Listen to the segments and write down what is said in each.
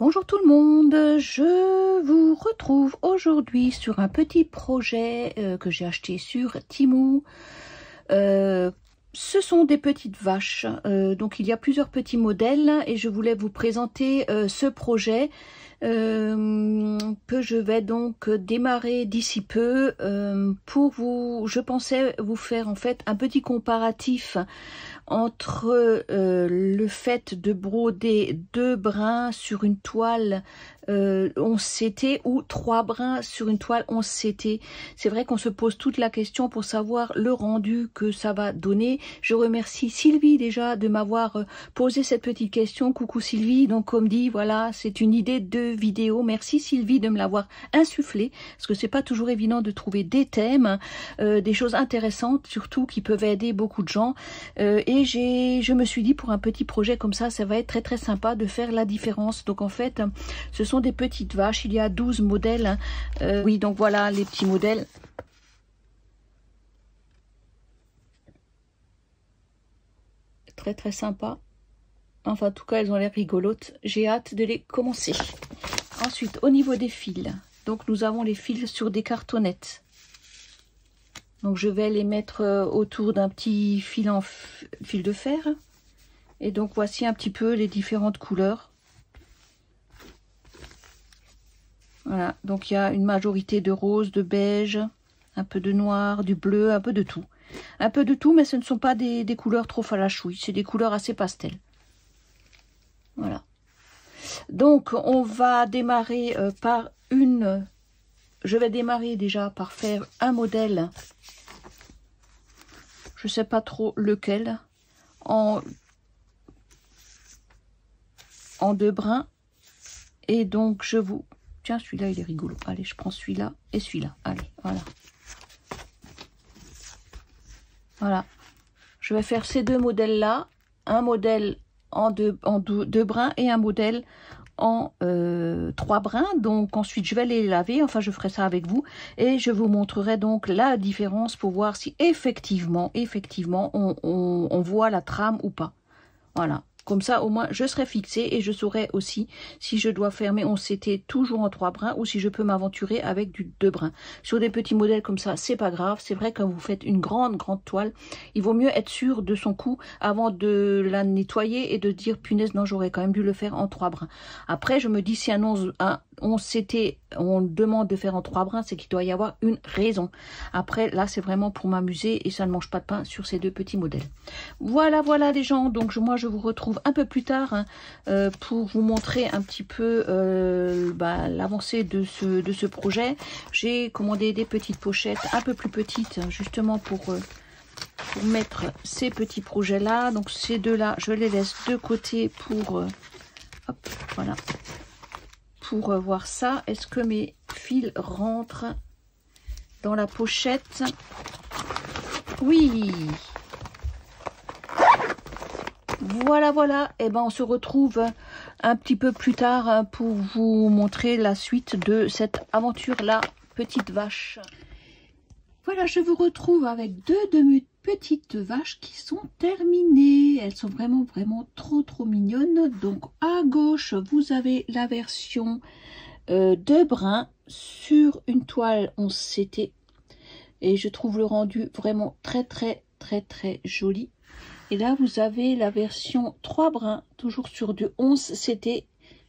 Bonjour tout le monde, je vous retrouve aujourd'hui sur un petit projet que j'ai acheté sur Temu. Ce sont des petites vaches, donc il y a plusieurs petits modèles et je voulais vous présenter ce projet que je vais donc démarrer d'ici peu pour vous. Je pensais vous faire en fait un petit comparatif entre le fait de broder 2 brins sur une toile 11 CT ou 3 brins sur une toile 11 CT. C'est vrai qu'on se pose toute la question pour savoir le rendu que ça va donner. Je remercie Sylvie déjà de m'avoir posé cette petite question. Coucou Sylvie, donc comme dit, voilà, c'est une idée de vidéo. Merci Sylvie de me l'avoir insufflé, parce que c'est pas toujours évident de trouver des thèmes, des choses intéressantes, surtout qui peuvent aider beaucoup de gens. Et je me suis dit, pour un petit projet comme ça va être très très sympa de faire la différence. Donc en fait, ce sont des petites vaches, il y a 12 modèles. Oui, donc voilà les petits modèles. Très très sympa. Enfin, en tout cas, elles ont l'air rigolotes. J'ai hâte de les commencer. Ensuite, au niveau des fils, donc nous avons les fils sur des cartonnettes. Donc je vais les mettre autour d'un petit fil en fil de fer. Et donc voici un petit peu les différentes couleurs. Voilà, donc il y a une majorité de rose, de beige, un peu de noir, du bleu, un peu de tout. Un peu de tout, mais ce ne sont pas des couleurs trop falachouilles, c'est des couleurs assez pastel. Voilà. Donc on va démarrer par une... Je vais démarrer déjà par faire un modèle, je ne sais pas trop lequel, en 2 brins. Et donc je vous... Tiens, celui-là, il est rigolo. Allez, je prends celui-là et celui-là. Allez, voilà. Voilà. Je vais faire ces 2 modèles-là. Un modèle en deux brins et un modèle en 3 brins. Donc, ensuite, je vais les laver. Enfin, je ferai ça avec vous. Et je vous montrerai donc la différence pour voir si effectivement, on voit la trame ou pas. Voilà. Comme ça, au moins, je serai fixée et je saurai aussi si je dois fermer 11 CT toujours en 3 brins ou si je peux m'aventurer avec du 2 brins. Sur des petits modèles comme ça, c'est pas grave. C'est vrai, quand vous faites une grande toile, il vaut mieux être sûr de son coup avant de la nettoyer et de dire, punaise, non, j'aurais quand même dû le faire en 3 brins. Après, je me dis, si un 11 CT, on demande de faire en 3 brins, c'est qu'il doit y avoir une raison. Après, là, c'est vraiment pour m'amuser et ça ne mange pas de pain sur ces 2 petits modèles. Voilà les gens. Donc, moi, je vous retrouve un peu plus tard hein, pour vous montrer un petit peu l'avancée de ce projet. J'ai commandé des petites pochettes un peu plus petites, justement pour mettre ces petits projets là. Donc ces 2 là, je les laisse de côté pour hop, voilà, pour voir ça. Est-ce que mes fils rentrent dans la pochette? Oui. Voilà, et ben on se retrouve un petit peu plus tard pour vous montrer la suite de cette aventure là, petite vache. Voilà, je vous retrouve avec 2 de mes petites vaches qui sont terminées. Elles sont vraiment trop mignonnes. Donc à gauche, vous avez la version 2 brins sur une toile 11 CT. Et je trouve le rendu vraiment très joli. Et là, vous avez la version 3 brins, toujours sur du 11 CT.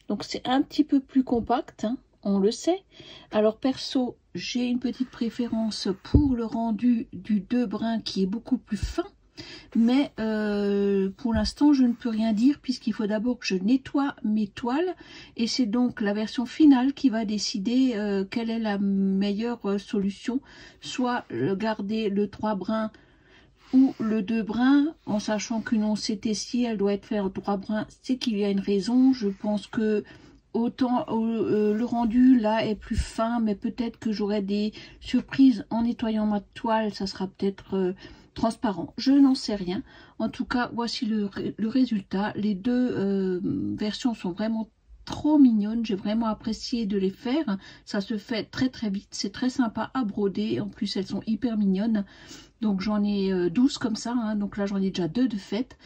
Donc, c'est un petit peu plus compact, hein, on le sait. Alors, perso, j'ai une petite préférence pour le rendu du 2 brins qui est beaucoup plus fin. Mais pour l'instant, je ne peux rien dire puisqu'il faut d'abord que je nettoie mes toiles. Et c'est donc la version finale qui va décider quelle est la meilleure solution. Soit garder le 3 brins ou le 2 brins, en sachant qu'une 11 CT, si elle doit être faite en 3 brins, c'est qu'il y a une raison. Je pense que autant le rendu là est plus fin, mais peut-être que j'aurai des surprises en nettoyant ma toile, ça sera peut-être transparent. Je n'en sais rien. En tout cas, voici le résultat. Les 2 versions sont vraiment trop mignonnes. J'ai vraiment apprécié de les faire. Ça se fait très vite. C'est très sympa à broder. En plus, elles sont hyper mignonnes. Donc j'en ai 12 comme ça, hein. Donc là j'en ai déjà 2 de fait.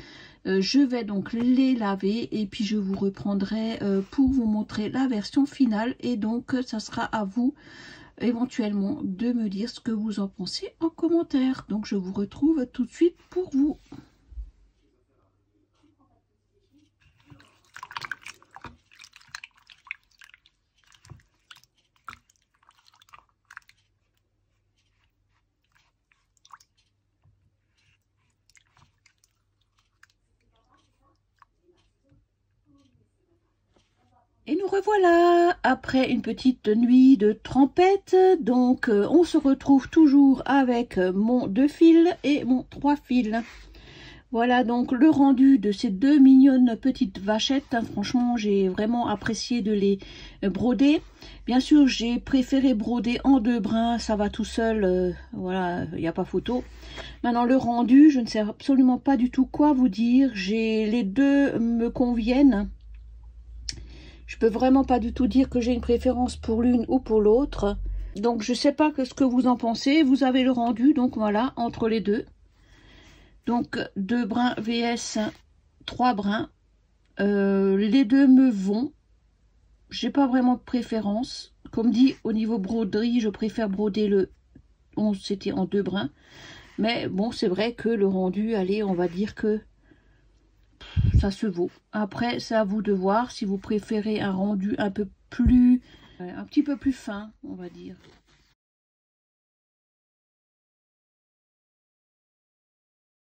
Je vais donc les laver et puis je vous reprendrai pour vous montrer la version finale. Et donc, ça sera à vous éventuellement de me dire ce que vous en pensez en commentaire. Donc, je vous retrouve tout de suite pour vous. Et nous revoilà après une petite nuit de trempette. Donc on se retrouve toujours avec mon 2 fils et mon 3 fils. Voilà donc le rendu de ces deux mignonnes petites vachettes. Franchement, j'ai vraiment apprécié de les broder. Bien sûr, j'ai préféré broder en 2 brins, ça va tout seul, voilà, il n'y a pas photo. Maintenant, le rendu, je ne sais absolument pas du tout quoi vous dire. Les deux me conviennent. Je peux vraiment pas du tout dire que j'ai une préférence pour l'une ou pour l'autre. Donc je sais pas ce que vous en pensez. Vous avez le rendu, donc voilà, entre les deux. Donc 2 brins vs 3 brins. Les deux me vont. J'ai pas vraiment de préférence. Comme dit, au niveau broderie, je préfère broder le 11, c'était en 2 brins. Mais bon, c'est vrai que le rendu, allez, on va dire que ça se vaut. Après, c'est à vous de voir si vous préférez un rendu un peu plus, un petit peu plus fin, on va dire.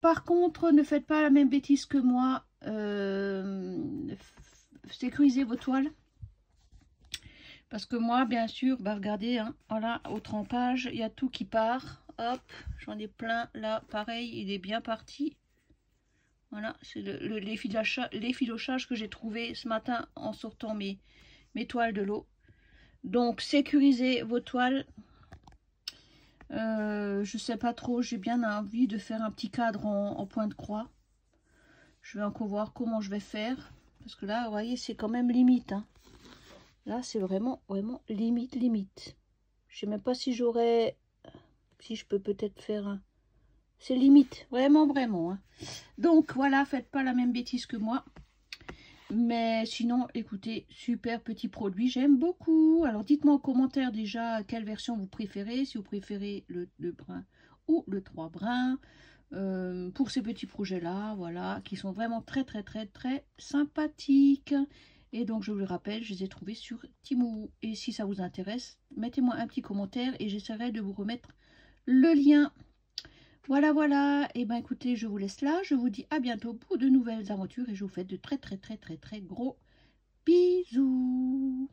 Par contre, ne faites pas la même bêtise que moi. Sécurisez vos toiles. Parce que moi, bien sûr, bah regardez, hein, voilà, au trempage, il y a tout qui part. Hop, j'en ai plein là, pareil, il est bien parti. Voilà, c'est l'effilochage que j'ai trouvé ce matin en sortant mes toiles de l'eau. Donc, sécurisez vos toiles. Je sais pas trop, j'ai bien envie de faire un petit cadre en point de croix. Je vais encore voir comment je vais faire. Parce que là, vous voyez, c'est quand même limite. Hein. Là, c'est vraiment limite. Je sais même pas si j'aurais... Si je peux peut-être faire un... C'est limite, vraiment. Hein. Donc, voilà, faites pas la même bêtise que moi. Mais sinon, écoutez, super petit produit, j'aime beaucoup. Alors, dites-moi en commentaire déjà quelle version vous préférez. Si vous préférez le 2 brins ou le 3 brins. Pour ces petits projets-là, voilà, qui sont vraiment très sympathiques. Et donc, je vous le rappelle, je les ai trouvés sur Temu. Et si ça vous intéresse, mettez-moi un petit commentaire et j'essaierai de vous remettre le lien. Voilà. Et ben écoutez, je vous laisse là. Je vous dis à bientôt pour de nouvelles aventures et je vous fais de très gros bisous.